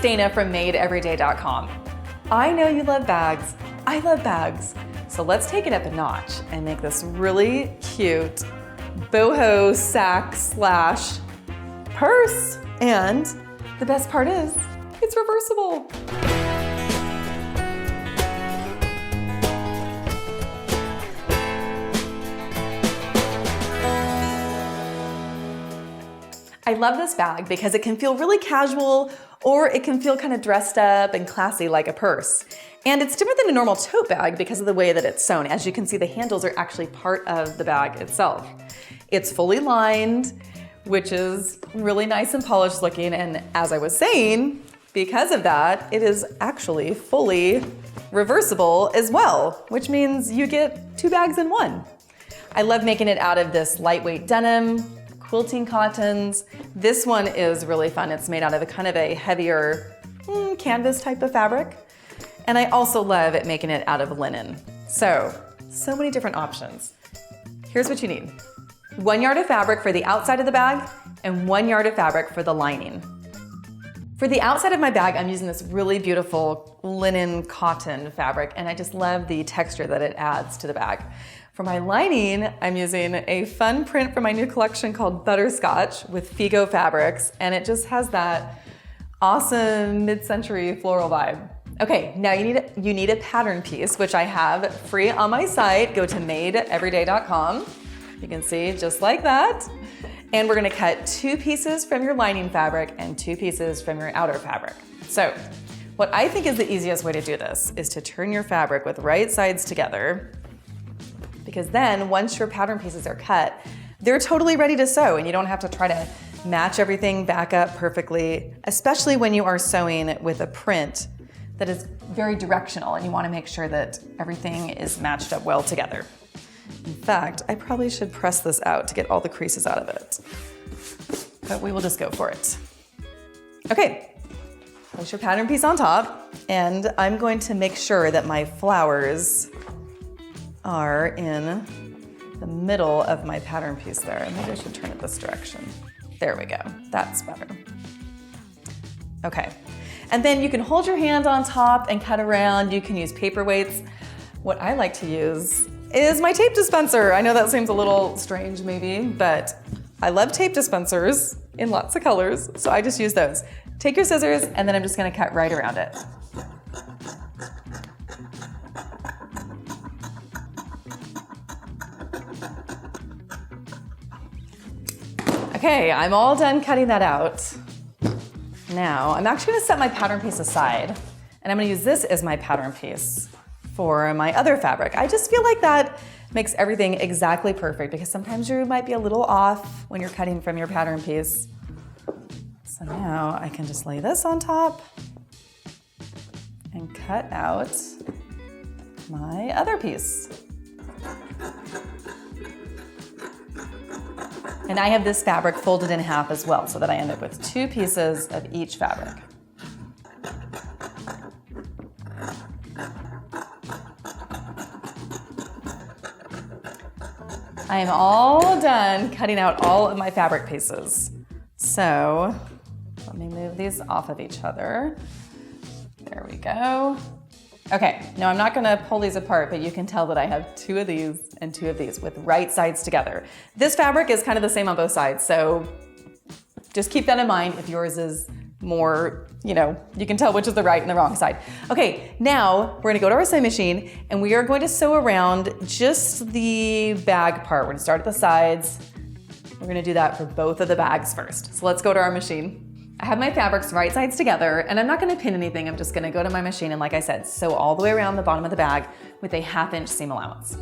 Dana from MadeEveryday.com. I know you love bags. I love bags. So let's take it up a notch and make this really cute boho sack slash purse. And the best part is, it's reversible. I love this bag because it can feel really casual, or it can feel kind of dressed up and classy like a purse. And it's different than a normal tote bag because of the way that it's sewn. As you can see, the handles are actually part of the bag itself. It's fully lined, which is really nice and polished looking. And as I was saying, because of that, it is actually fully reversible as well, which means you get 2 bags in one. I love making it out of this lightweight denim, quilting cottons. This one is really fun. It's made out of a kind of a heavier canvas type of fabric. And I also love it making it out of linen. So many different options. Here's what you need. 1 yard of fabric for the outside of the bag and 1 yard of fabric for the lining. For the outside of my bag, I'm using this really beautiful linen cotton fabric, and I just love the texture that it adds to the bag. For my lining, I'm using a fun print from my new collection called Butterscotch with FIGO Fabrics, and it just has that awesome mid-century floral vibe. Okay, now you need a pattern piece, which I have free on my site. Go to MadeEveryday.com. You can see just like that. And we're gonna cut 2 pieces from your lining fabric and 2 pieces from your outer fabric. So what I think is the easiest way to do this is to turn your fabric with right sides together, because then once your pattern pieces are cut, they're totally ready to sew and you don't have to try to match everything back up perfectly, especially when you are sewing with a print that is very directional and you want to make sure that everything is matched up well together. In fact, I probably should press this out to get all the creases out of it, but we will just go for it. Okay, place your pattern piece on top, and I'm going to make sure that my flowers are in the middle of my pattern piece there. Maybe I should turn it this direction. There we go, that's better. Okay, and then you can hold your hand on top and cut around. You can use paperweights. What I like to use is my tape dispenser. I know that seems a little strange maybe, but I love tape dispensers in lots of colors, so I just use those. Take your scissors, and then I'm just gonna cut right around it. Okay, I'm all done cutting that out. Now, I'm actually gonna set my pattern piece aside, and I'm gonna use this as my pattern piece for my other fabric. I just feel like that makes everything exactly perfect, because sometimes you might be a little off when you're cutting from your pattern piece. So now I can just lay this on top and cut out my other piece. And I have this fabric folded in half as well, so that I end up with 2 pieces of each fabric. I am all done cutting out all of my fabric pieces. So let me move these off of each other. There we go. Okay, now I'm not gonna pull these apart, but you can tell that I have 2 of these and 2 of these with right sides together. This fabric is kind of the same on both sides, so just keep that in mind. If yours is more, you can tell which is the right and the wrong side. Okay, now we're gonna go to our sewing machine and we are going to sew around just the bag part. We're gonna start at the sides. We're gonna do that for both of the bags first. So let's go to our machine. I have my fabrics right sides together, and I'm not gonna pin anything. I'm just gonna go to my machine and, like I said, sew all the way around the bottom of the bag with a 1/2 inch seam allowance.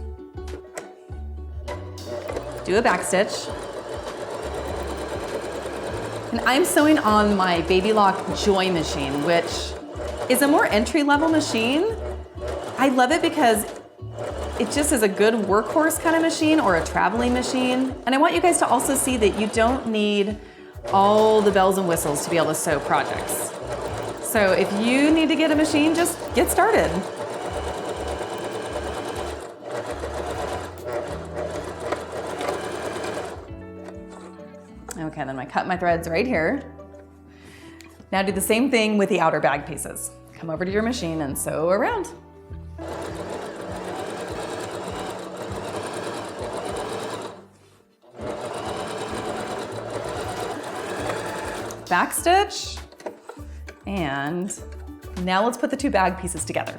Do a back stitch. And I'm sewing on my Baby Lock Joy machine, which is a more entry-level machine. I love it because it just is a good workhorse kind of machine, or a traveling machine. And I want you guys to also see that you don't need all the bells and whistles to be able to sew projects. So if you need to get a machine, just get started. Okay, then I cut my threads right here. Now do the same thing with the outer bag pieces. Come over to your machine and sew around. Back stitch, and now let's put the two bag pieces together.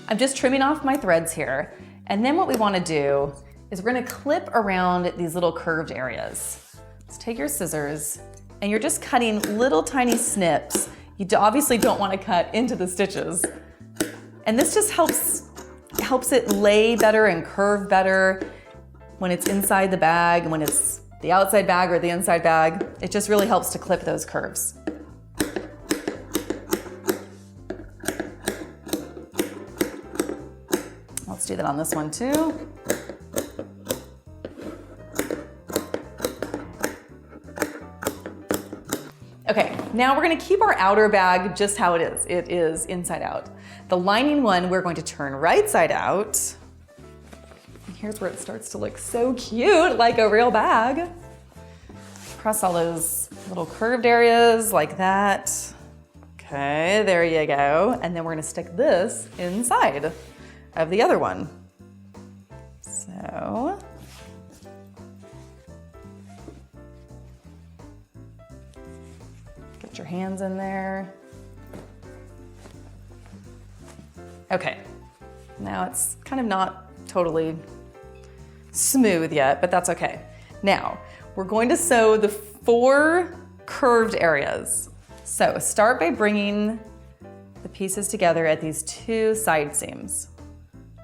I'm just trimming off my threads here, and then what we want to do is we're going to clip around these little curved areas. So take your scissors, and you're just cutting little tiny snips. You obviously don't want to cut into the stitches, and this just helps it lay better and curve better when it's inside the bag, when it's the outside bag or the inside bag. It just really helps to clip those curves. Let's do that on this one too. Okay, now we're gonna keep our outer bag just how it is. It is inside out. The lining one, we're going to turn right side out. Here's where it starts to look so cute, like a real bag. Press all those little curved areas like that. Okay, there you go. And then we're gonna stick this inside of the other one. So, get your hands in there. Okay, now it's kind of not totally smooth yet, but that's okay. Now, we're going to sew the 4 curved areas. So start by bringing the pieces together at these 2 side seams.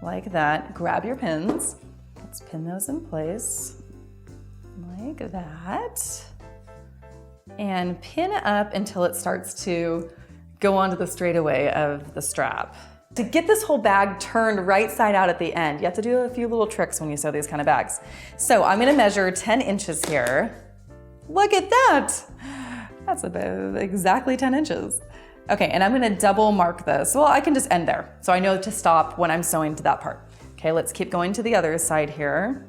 Like that. Grab your pins. Let's pin those in place. Like that. And pin up until it starts to go onto the straightaway of the strap. To get this whole bag turned right side out at the end, you have to do a few little tricks when you sew these kind of bags. So I'm gonna measure 10 inches here. Look at that! That's about exactly 10 inches. Okay, and I'm gonna double mark this. Well, I can just end there, so I know to stop when I'm sewing to that part. Okay, let's keep going to the other side here.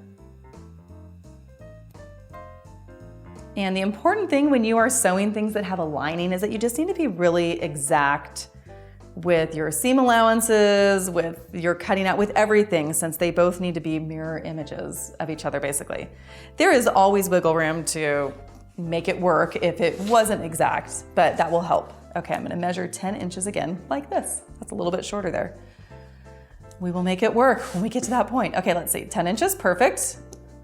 And the important thing when you are sewing things that have a lining is that you just need to be really exact with your seam allowances, with your cutting out, with everything, since they both need to be mirror images of each other, basically. There is always wiggle room to make it work if it wasn't exact, but that will help. Okay, I'm gonna measure 10 inches again, like this. That's a little bit shorter there. We will make it work when we get to that point. Okay, let's see, 10 inches, perfect.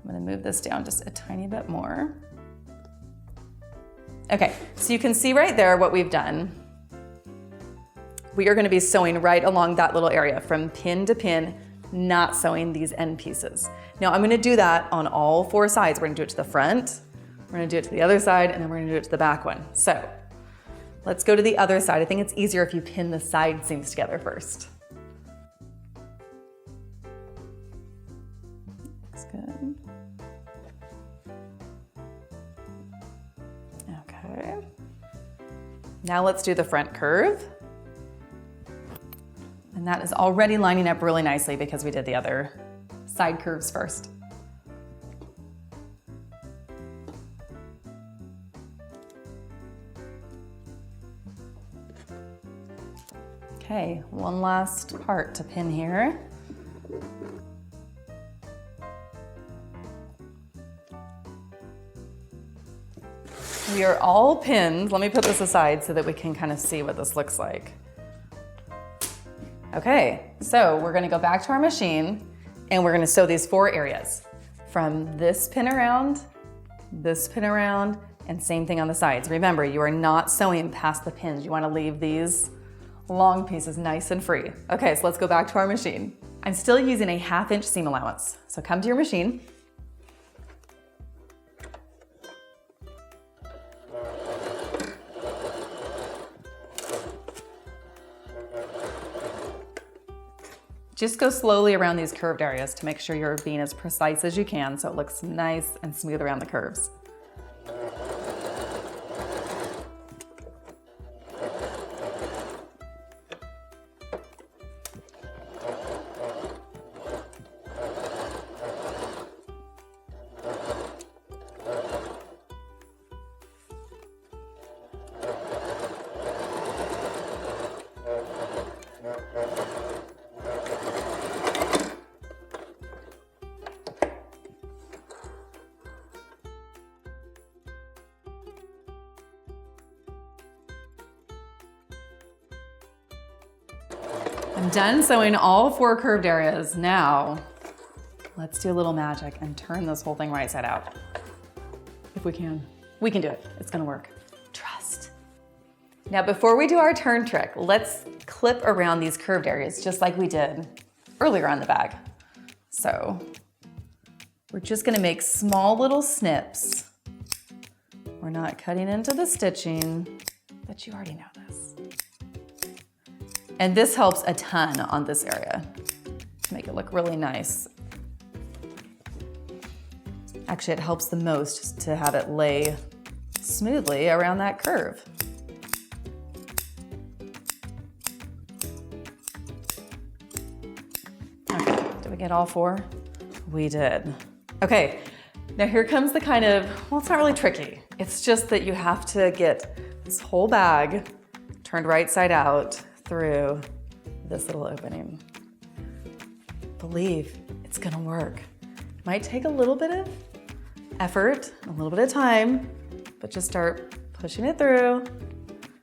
I'm gonna move this down just a tiny bit more. Okay, so you can see right there what we've done. We are gonna be sewing right along that little area from pin to pin, not sewing these end pieces. Now I'm gonna do that on all 4 sides. We're gonna do it to the front, we're gonna do it to the other side, and then we're gonna do it to the back one. So let's go to the other side. I think it's easier if you pin the side seams together first. Looks good. Okay. Now let's do the front curve. And that is already lining up really nicely because we did the other side curves first. Okay, one last part to pin here. We are all pinned. Let me put this aside so that we can kind of see what this looks like. Okay, so we're gonna go back to our machine and we're gonna sew these 4 areas. From this pin around, and same thing on the sides. Remember, you are not sewing past the pins. You wanna leave these long pieces nice and free. Okay, so let's go back to our machine. I'm still using a 1/2 inch seam allowance. So come to your machine. Just go slowly around these curved areas to make sure you're being as precise as you can so it looks nice and smooth around the curves. I'm done sewing all 4 curved areas. Now, let's do a little magic and turn this whole thing right side out. If we can. We can do it. It's gonna work. Trust. Now, before we do our turn trick, let's clip around these curved areas just like we did earlier on the bag. So, we're just gonna make small little snips. We're not cutting into the stitching, but you already know this. And this helps a ton on this area to make it look really nice. Actually, it helps the most to have it lay smoothly around that curve. Okay, did we get all 4? We did. Okay, now here comes the kind of, well, it's not really tricky. It's just that you have to get this whole bag turned right side out through this little opening. Believe it's gonna work. Might take a little bit of effort, a little bit of time, but just start pushing it through,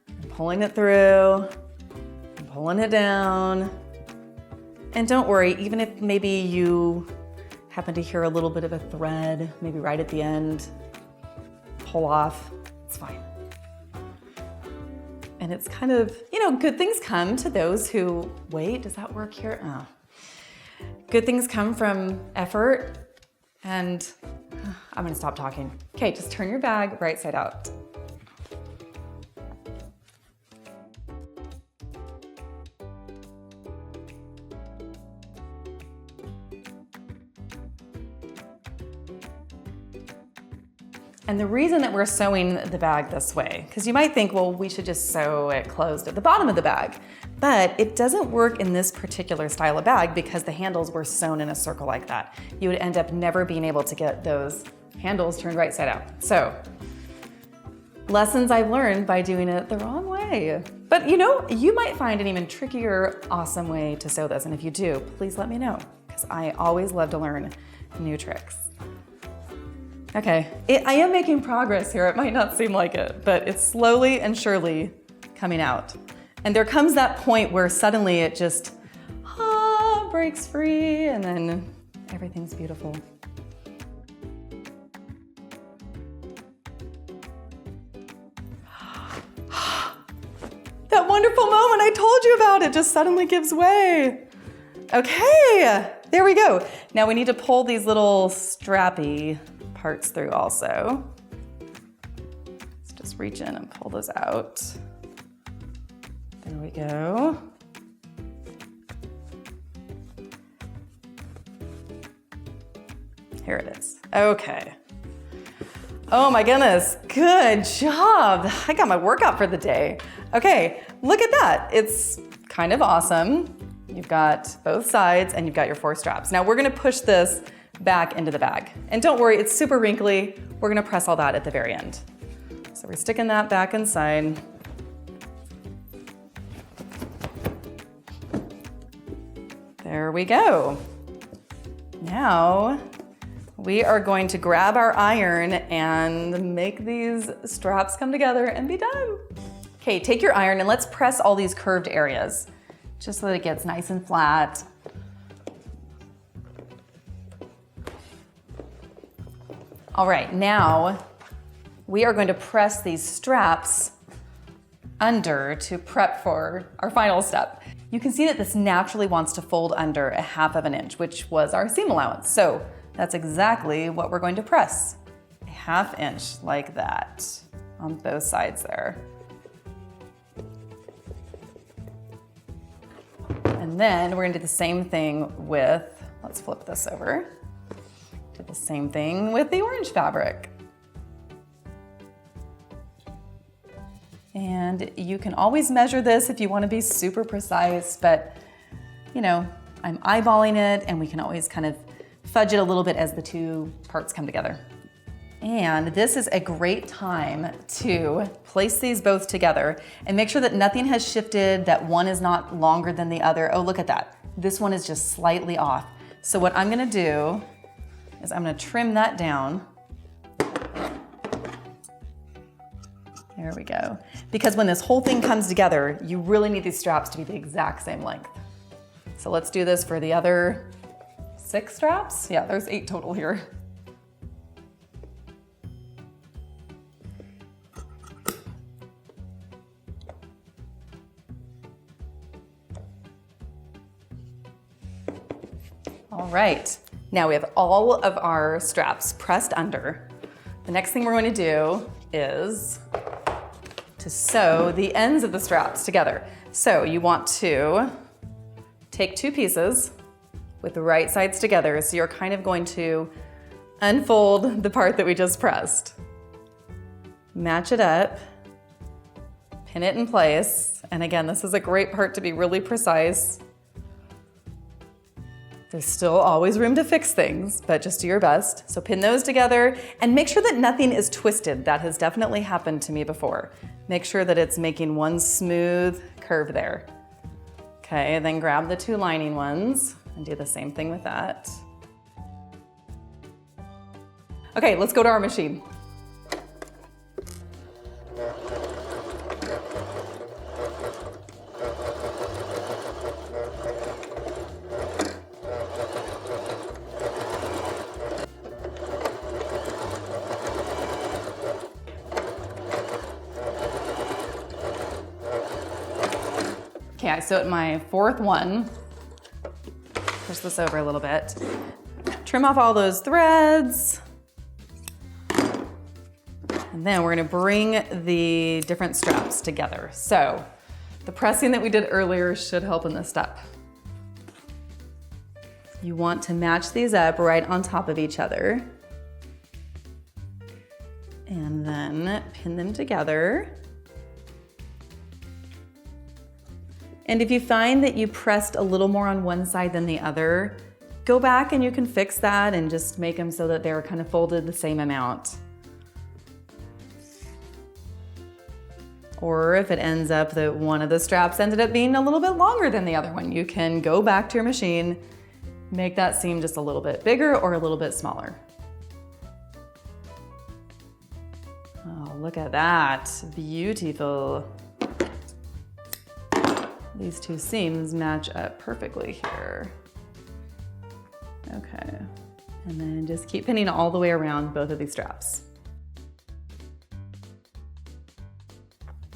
and pulling it through, and pulling it down. And don't worry, even if maybe you happen to hear a little bit of a thread, maybe right at the end, pull off, it's fine. And it's kind of, you know, good things come to those who, wait, does that work here? Oh. Good things come from effort, and I'm gonna stop talking. Okay, just turn your bag right side out. And the reason that we're sewing the bag this way, because you might think, well, we should just sew it closed at the bottom of the bag. But it doesn't work in this particular style of bag because the handles were sewn in a circle like that. You would end up never being able to get those handles turned right side out. So, lessons I've learned by doing it the wrong way. But you know, you might find an even trickier, awesome way to sew this. And if you do, please let me know, because I always love to learn new tricks. Okay, I am making progress here. It might not seem like it, but it's slowly and surely coming out. And there comes that point where suddenly it just breaks free, and then everything's beautiful. That wonderful moment I told you about, it just suddenly gives way. Okay, there we go. Now we need to pull these little strappy parts through also. Let's just reach in and pull those out. There we go. Here it is. Okay. Oh my goodness, good job. I got my workout for the day. Okay, look at that. It's kind of awesome. You've got both sides and you've got your 4 straps. Now we're gonna push this back into the bag. And don't worry, it's super wrinkly. We're gonna press all that at the very end. So we're sticking that back inside. There we go. Now, we are going to grab our iron and make these straps come together and be done. Okay, take your iron and let's press all these curved areas, just so that it gets nice and flat. All right, now we are going to press these straps under to prep for our final step. You can see that this naturally wants to fold under a 1/2 inch, which was our seam allowance. So that's exactly what we're going to press. A 1/2 inch like that on both sides there. And then we're gonna do the same thing with, let's flip this over. Do the same thing with the orange fabric. And you can always measure this if you want to be super precise, but you know, I'm eyeballing it and we can always kind of fudge it a little bit as the 2 parts come together. And this is a great time to place these both together and make sure that nothing has shifted, that one is not longer than the other. Oh, look at that. This one is just slightly off. So what I'm gonna do is I'm gonna trim that down. There we go. Because when this whole thing comes together, you really need these straps to be the exact same length. So let's do this for the other 6 straps. Yeah, there's 8 total here. All right, now we have all of our straps pressed under. The next thing we're going to do is to sew the ends of the straps together. So you want to take 2 pieces with the right sides together. So you're kind of going to unfold the part that we just pressed. Match it up, pin it in place. And again, this is a great part to be really precise. There's still always room to fix things, but just do your best. So pin those together and make sure that nothing is twisted. That has definitely happened to me before. Make sure that it's making one smooth curve there. Okay, and then grab the 2 lining ones and do the same thing with that. Okay, let's go to our machine. Okay, I sewed my 4th one. Push this over a little bit. Trim off all those threads. And then we're gonna bring the different straps together. So the pressing that we did earlier should help in this step. You want to match these up right on top of each other. And then pin them together. And if you find that you pressed a little more on one side than the other, go back and you can fix that and just make them so that they're kind of folded the same amount. Or if it ends up that one of the straps ended up being a little bit longer than the other one, you can go back to your machine, make that seam just a little bit bigger or a little bit smaller. Oh, look at that, beautiful. These 2 seams match up perfectly here. Okay, and then just keep pinning all the way around both of these straps.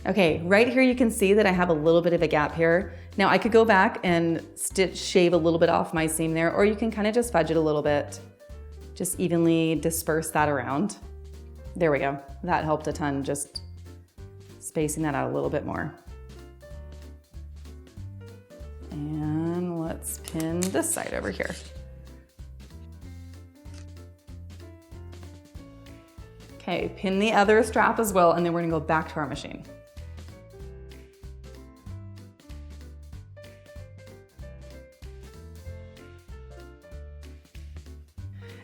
Okay, right here you can see that I have a little bit of a gap here. Now I could go back and shave a little bit off my seam there, or you can kind of just fudge it a little bit. Just evenly disperse that around. There we go, that helped a ton, just spacing that out a little bit more. And let's pin this side over here. Okay, pin the other strap as well, and then we're gonna go back to our machine.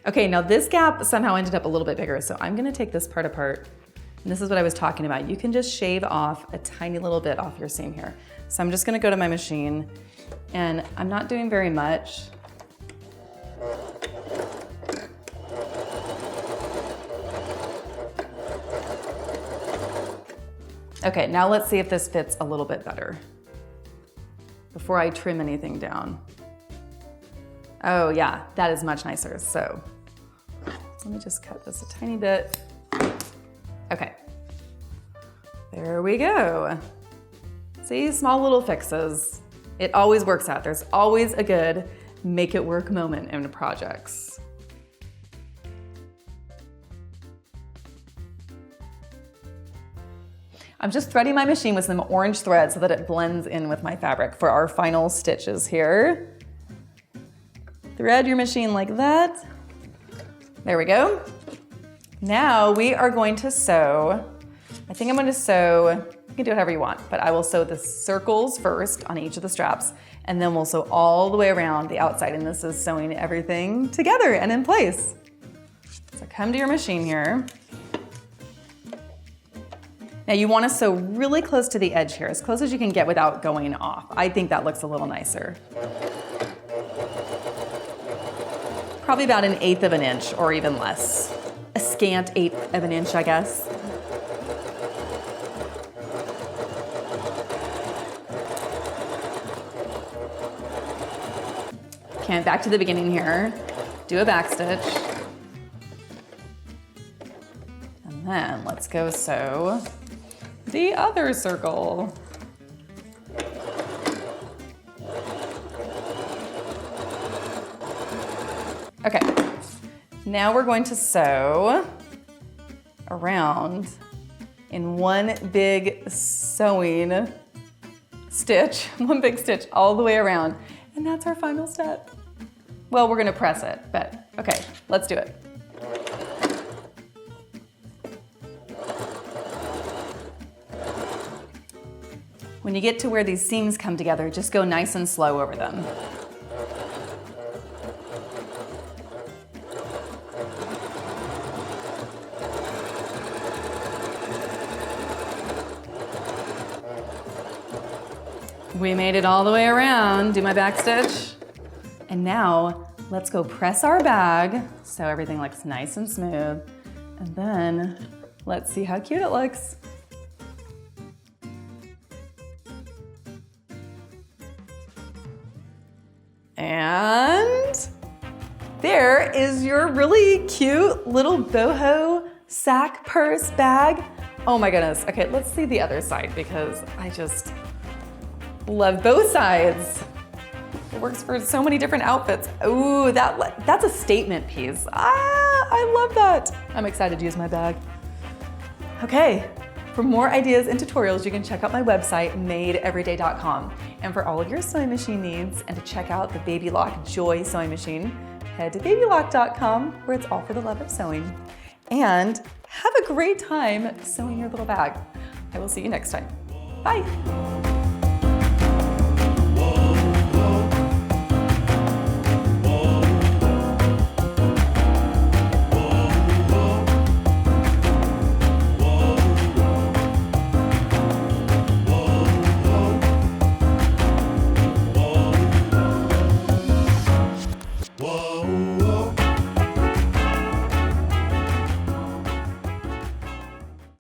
Okay, now this gap somehow ended up a little bit bigger, so I'm gonna take this part apart. And this is what I was talking about. You can just shave off a tiny little bit off your seam here. So I'm just gonna go to my machine, and I'm not doing very much. Okay, now let's see if this fits a little bit better before I trim anything down. Oh yeah, that is much nicer. So let me just cut this a tiny bit. Okay, there we go. See, small little fixes. It always works out. There's always a good make it work moment in projects. I'm just threading my machine with some orange thread so that it blends in with my fabric for our final stitches here. Thread your machine like that. There we go. Now we are going to sew. I think I'm going to sew, you can do whatever you want, but I will sew the circles first on each of the straps, and then we'll sew all the way around the outside, and this is sewing everything together and in place. So come to your machine here. Now you want to sew really close to the edge here, as close as you can get without going off. I think that looks a little nicer. Probably about 1/8 of an inch or even less. A scant 1/8 of an inch, I guess. second, back to the beginning here. Do a back stitch. And then let's go sew the other circle. Okay, now we're going to sew around in one big sewing stitch, one big stitch all the way around. And that's our final step. Well, we're gonna press it, but okay, let's do it. When you get to where these seams come together, just go nice and slow over them. We made it all the way around. Do my back stitch. And now let's go press our bag so everything looks nice and smooth. And then let's see how cute it looks. And there is your really cute little boho sack purse bag. Oh my goodness. Okay, let's see the other side because I just love both sides. It works for so many different outfits. Ooh, that's a statement piece. I love that. I'm excited to use my bag. Okay, for more ideas and tutorials, you can check out my website, madeeveryday.com. And for all of your sewing machine needs and to check out the Baby Lock Joy sewing machine, head to babylock.com where it's all for the love of sewing. And have a great time sewing your little bag. I will see you next time. Bye.